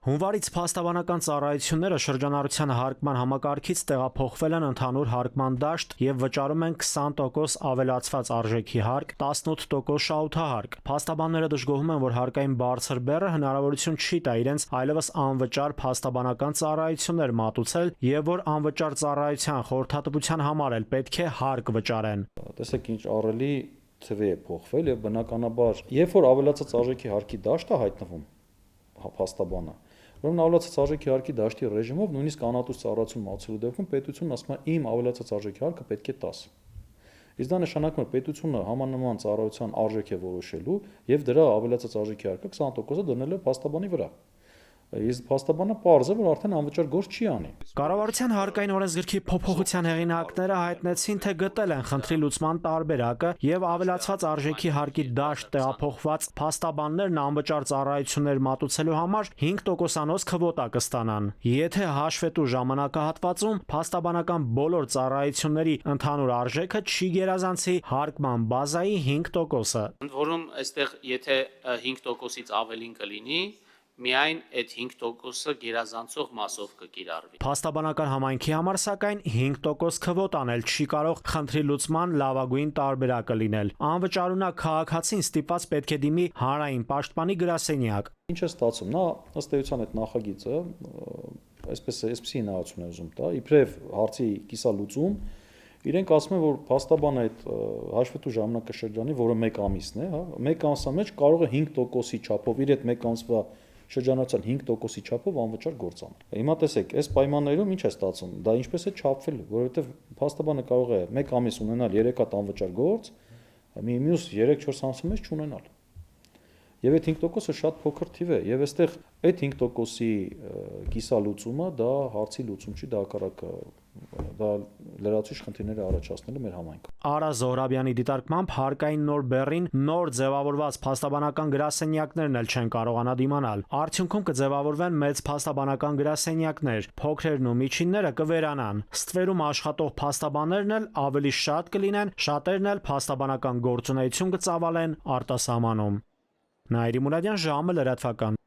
Հունվարից փաստաբանական ծառայությունները շրջանառության հարկման համակարգից տեղափոխվել են ընդհանուր հարկման դաշտ եւ վճարում են 20% ավելացված արժեքի հարկ, 18% շահութահարկ։ Փաստաբանները դժգոհում են, որ հարկային բարձր բեռը հնարավորություն չի տա իրենց այլևս անվճար փաստաբանական ծառայություններ մատուցել եւ որ անվճար ծառայության խորհրդատվության համար էլ պետք է հարկ վճարեն։ Տեսեք ինչ ահռելի թվի է փոխվել եւ բնականաբար, երբ որ ավելացած արժեքի հարկի դաշտ է հայտնվում փաստաբանը, ուրեմն ավելացած արժեքի հարկի դաշտի ռեժիմով նույնիսկ անհատուց ծառայություն մատուցելու դեպքում պետությունն ասում է իմ ավելացած արժեքի հարկը պետք է 10։ Իսկ դա նշանակում է պետությունը համանման ծառայության արժեք է որոշելու եւ դրա ավելացած արժեքի հարկը 20%-ը դնել է փաստաբանի վրա։ Իսկ փաստաբանը պարզ է, որ արդեն անվճար գործ չի անի։ Կառավարության հարկային օրենսգրքի փոփոխության հեղինակները հայտնեցին, թե գտել են խնդրի լուծման տարբերակը եւ ավելացված արժեքի հարկի դաշտ տեղափոխված փաստաբաններն անվճար ծառայություններ մատուցելու համար 5%-անոց քվոտա կստանան։ Եթե հաշվետու ժամանակահատվածում փաստաբանական բոլոր ծառայությունների ընդհանուր արժեքը չի գերազանցի հարկման բազայի 5%-ը։ Ընդ որում, այստեղ եթե 5%-ից ավելին կլինի, միայն այդ 5%-ը գերազանցող մասով կկիրառվի։ Փաստաբանական համայնքի համար սակայն 5% քվոտան էլ չի կարող խնդրի լուծման լավագույն տարբերակը լինել։ Անվճարունակ քաղաքացին ստիպված պետք է դիմի հանրային պաշտպանի գրասենյակ։ Ինչ է ստացվում, նա ըստ էության այդ նախագիծը այսպեսի հնարավորություն է ուզում տա, իբրև հարցի կիսալուծում, իրենք ասում են, որ փաստաբանը այդ հաշվետու ժամանակաշրջանի, որը 1 ամիսն է, հա, 1 ամսվա մեջ կարող է 5%-ի չափով իր այդ 1 ամսվա շրջանառության 5%-ի չափով անվճար գործ անել։ Հիմա տեսեք, այս պայմաններում ինչ է ստացվում, դա ինչպես է չափվել, որովհետև փաստաբանը կարող է 1 ամիս ունենալ 3 հատ անվճար գործ, մյուս 3-4 ամսի մեջ չունենալ։ Եվ այդ 5%-ը շատ փոքր թիվ է, եւ այստեղ այդ 5%-ի կիսալուծումը դա հարցի լուծում չի, դա հակառակը դա լրացուցիչ խնդիրներ է առաջացնելու մեր համայնքում։ Արա Զոհրաբյանի դիտարկմամբ հարկային նոր բեռին նոր ձևավորված փաստաբանական գրասենյակներն էլ չեն կարողանա դիմանալ։ Արդյունքում կձևավորվեն մեծ փաստաբանական գրասենյակներ, փոքրերն ու միջինները կվերանան։ Ստվերում աշխատող փաստաբաններն էլ ավելի շատ կլինեն, շատերն էլ փաստաբանական գործունեություն կծավալեն արտասահմանում։ Նաիրի Մուրադյան, ժամը լրատվական։